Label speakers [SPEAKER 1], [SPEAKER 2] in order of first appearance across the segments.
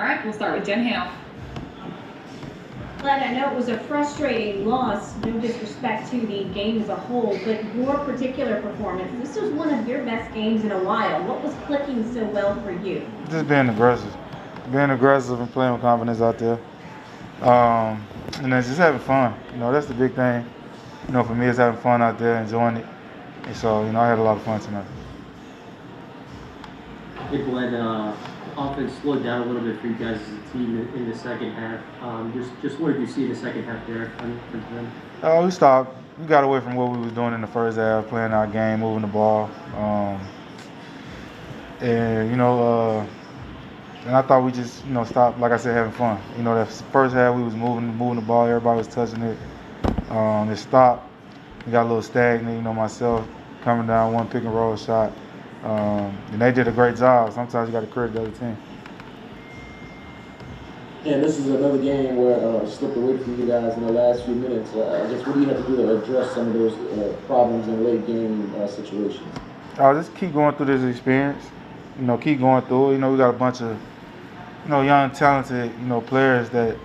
[SPEAKER 1] right, we'll start with Jen Hale.
[SPEAKER 2] Glad I know it was a frustrating loss, no disrespect to the game as a whole, but your particular performance, this was one of your best games in a while. What was clicking so well for you?
[SPEAKER 3] Just being aggressive. Being aggressive and playing with confidence out there. And then just having fun. That's the big thing. For me, it's having fun out there, enjoying it. And so, I had a lot of fun tonight.
[SPEAKER 4] Hey, Glenn, offense slowed down a little bit for you guys as a team in the second half. Just what did you see in the second half there?
[SPEAKER 3] We stopped. We got away from what we was doing in the first half, playing our game, moving the ball. And I thought we just, stopped, like I said, having fun. That first half we was moving the ball, everybody was touching it. It stopped. We got a little stagnant, myself coming down one pick and roll shot. And they did a great job. Sometimes you got to credit the other team.
[SPEAKER 5] And this is another game where it slipped away from you guys in the last few minutes. I guess what do you have to do to address some of those problems in late game situations?
[SPEAKER 3] Just keep going through this experience. Keep going through it. We got a bunch of young, talented, players that,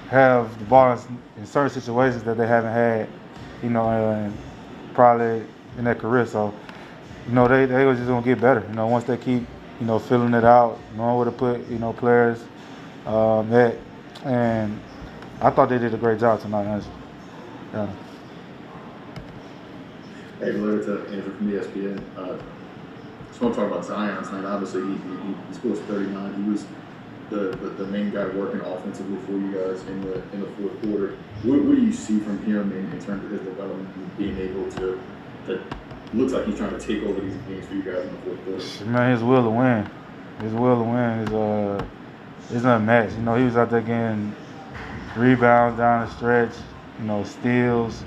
[SPEAKER 3] have the ball in certain situations that they haven't had, probably in their career. So, they were just gonna get better. Once they keep, filling it out, knowing where to put, players at. And I thought they did a great job tonight, honestly. Yeah.
[SPEAKER 6] Hey, Blair, it's Andrew from ESPN. Just want to talk about Zion tonight. Obviously, he scores 39. He was the main guy working offensively for you guys in the fourth quarter. What do you see from him in terms of his development and being able to looks like he's trying to take over these games for you guys in the fourth quarter?
[SPEAKER 3] Man, his will to win. His will to win is unmatched. He was out there getting rebounds down the stretch, steals,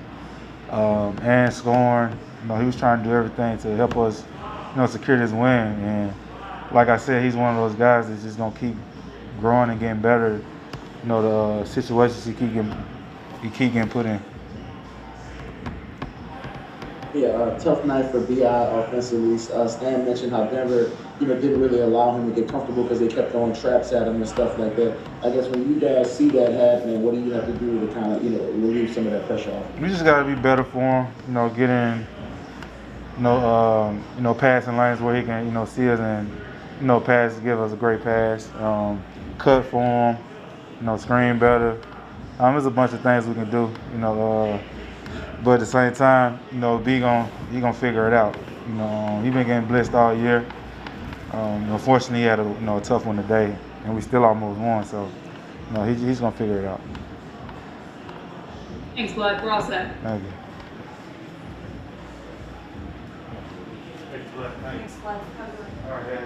[SPEAKER 3] and scoring. He was trying to do everything to help us, secure this win. And like I said, he's one of those guys that's just gonna keep growing and getting better. The situations he keep getting put in.
[SPEAKER 5] Yeah, tough night for BI offensively. Stan mentioned how Denver, didn't really allow him to get comfortable because they kept throwing traps at him and stuff like that. I guess when you guys see that happening, what do you have to do to kind of, relieve some of that pressure off him?
[SPEAKER 3] We just got to be better for him. Get in, passing lanes where he can, see us and, pass, give us a great pass. Cut for him, screen better. There's a bunch of things we can do, but at the same time, he gonna figure it out. He been getting blitzed all year. Unfortunately, he had a tough one today, and we still almost won. So, he's gonna figure it out.
[SPEAKER 1] Thanks, Bud. We're all set.
[SPEAKER 3] Thank you.
[SPEAKER 1] Thanks, Bud.
[SPEAKER 3] All right.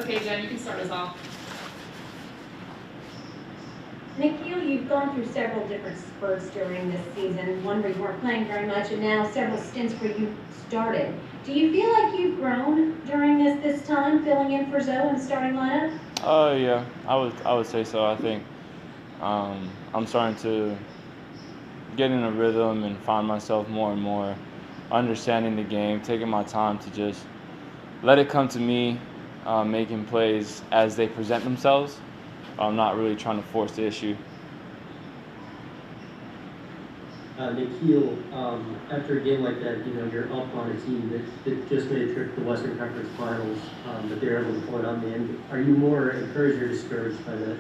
[SPEAKER 1] Okay, Jen, you can start us off.
[SPEAKER 2] Nikhil, you've gone through several different spurts during this season, one where you weren't playing very much, and now several stints where you started. Do you feel like you've grown during this time, filling in for Zoe in the starting lineup?
[SPEAKER 7] Yeah, I would say so. I think I'm starting to get in a rhythm and find myself more and more understanding the game, taking my time to just let it come to me, making plays as they present themselves. I'm not really trying to force the issue.
[SPEAKER 4] Nikhil, after a game like that, you're up on a team that just made a trip to the Western Conference Finals, but they're able to pull it on the end. Are you more encouraged or discouraged by that?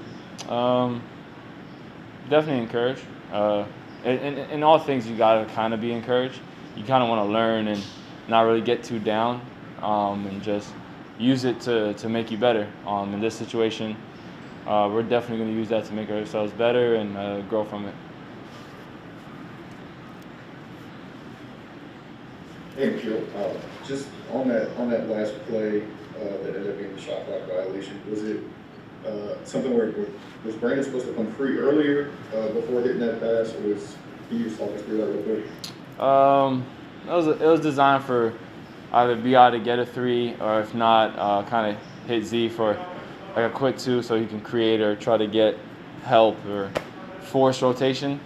[SPEAKER 7] Definitely encouraged. In all things, you gotta kind of be encouraged. You kind of want to learn and not really get too down, and just use it to make you better. In this situation, we're definitely going to use that to make ourselves better and grow from it.
[SPEAKER 6] Hey, Jill, just on that last play that ended up being the shot clock violation, was it something where was Brandon supposed to come free earlier before hitting that pass, or can you just talk us through that real quick?
[SPEAKER 7] It was designed for either BI to get a 3, or if not, kind of hit Z for like a quick 2, so he can create or try to get help or force rotation.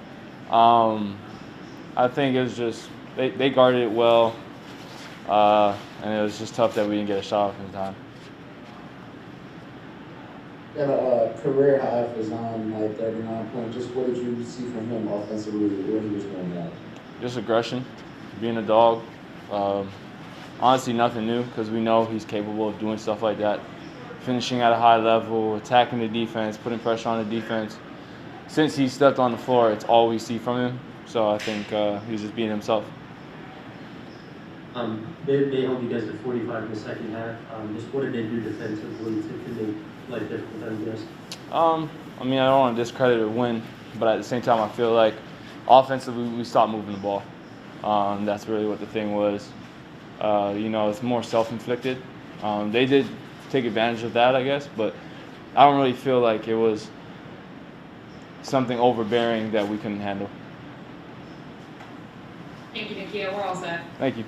[SPEAKER 7] I think it was just they guarded it well, and it was just tough that we didn't get a shot off in time.
[SPEAKER 5] Got a career high for Zion, like 39 points. Just what did you see from him offensively, what he was doing now?
[SPEAKER 7] Just aggression, being a dog. Honestly, nothing new, because we know he's capable of doing stuff like that. Finishing at a high level, attacking the defense, putting pressure on the defense. Since he stepped on the floor, it's all we see from him. So I think he's just being himself.
[SPEAKER 4] They held you guys to 45 in the second half. Just what did they do defensively to make life difficult for them, guys?
[SPEAKER 7] I mean, I don't want to discredit a win, but at the same time, I feel like offensively we stopped moving the ball. That's really what the thing was. It's more self-inflicted. They did take advantage of that, I guess, but I don't really feel like it was something overbearing that we couldn't handle.
[SPEAKER 1] Thank you, Nikhil. We're all set.
[SPEAKER 7] Thank you.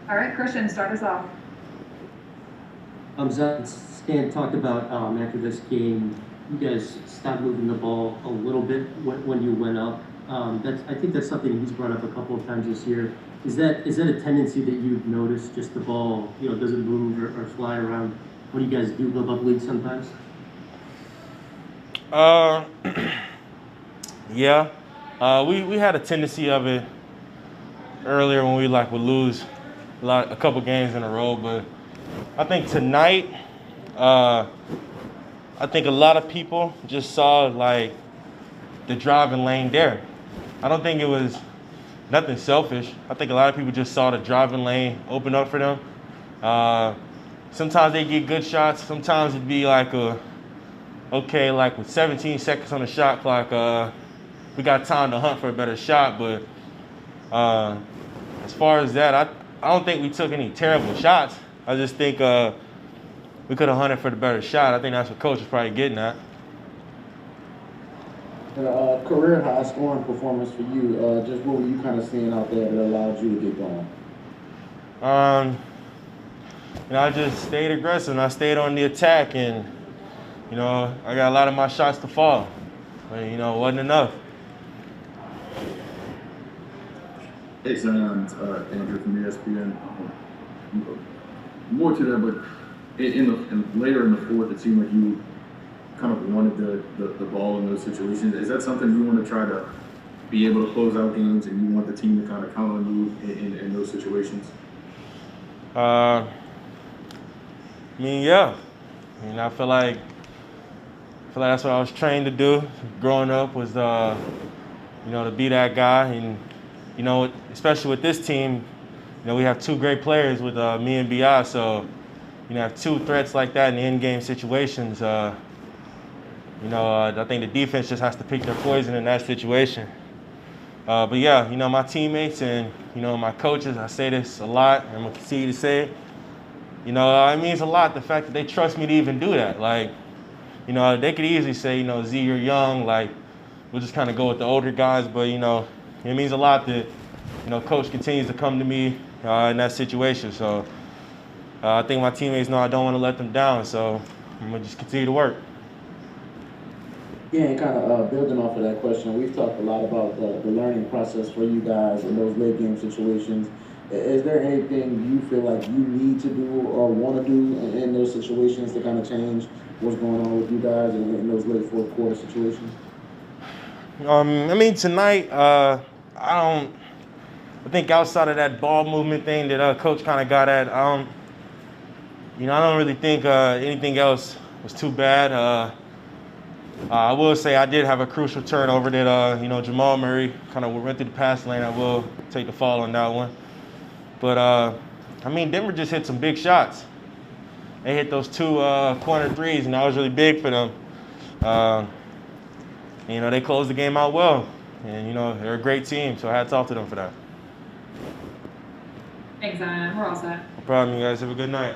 [SPEAKER 1] All right, Christian, start us off.
[SPEAKER 4] Stan talked about after this game, you guys stopped moving the ball a little bit when you went up. I think that's something he's brought up a couple of times this year. Is that a tendency that you've noticed? Just the ball, doesn't move or fly around when you guys do go above league sometimes?
[SPEAKER 8] Yeah. We had a tendency of it earlier when we would lose a couple games in a row, but I think tonight, I think a lot of people just saw the driving lane there. I don't think it was nothing selfish. I think a lot of people just saw the driving lane open up for them. Sometimes they get good shots. Sometimes it'd be with 17 seconds on the shot clock, we got time to hunt for a better shot. But as far as that, I don't think we took any terrible shots. I just think we could have hunted for the better shot. I think that's what coach is probably getting at.
[SPEAKER 5] Career high scoring performance for you. Just what were you kind of seeing out there that allowed you to get going?
[SPEAKER 8] I just stayed aggressive and I stayed on the attack, and I got a lot of my shots to fall, but it wasn't enough.
[SPEAKER 6] Hey, Zion, Andrew from ESPN. More to that, but later in the fourth, it seemed like you kind of wanted the ball in those situations. Is that something you want to try to be able to close out games, and you want the team to kind of count on you in those situations?
[SPEAKER 8] Yeah. I feel like that's what I was trained to do growing up, was to be that guy. And especially with this team, we have two great players with me and Bi. So have two threats like that in the in-game situations. I think the defense just has to pick their poison in that situation. But yeah, my teammates and my coaches, I say this a lot, and I'm gonna continue to say it. It means a lot, the fact that they trust me to even do that. They could easily say, Z, you're young, we'll just kind of go with the older guys. But it means a lot that coach continues to come to me in that situation. So I think my teammates know I don't want to let them down. So I'm gonna just continue to work.
[SPEAKER 5] Yeah, and kind of building off of that question, we've talked a lot about the learning process for you guys in those late game situations. Is there anything you feel like you need to do or want to do in those situations to kind of change what's going on with you guys in those late fourth quarter situations?
[SPEAKER 8] Tonight, I think outside of that ball movement thing that coach kind of got at, I don't really think anything else was too bad. I will say I did have a crucial turnover that, Jamal Murray kind of went through the pass lane. I will take the fall on that one. But, Denver just hit some big shots. They hit those two corner threes, and that was really big for them. They closed the game out well. And, they're a great team, so hats off to them for that.
[SPEAKER 1] Thanks, Zion. We're all set.
[SPEAKER 8] No problem, you guys. Have a good night.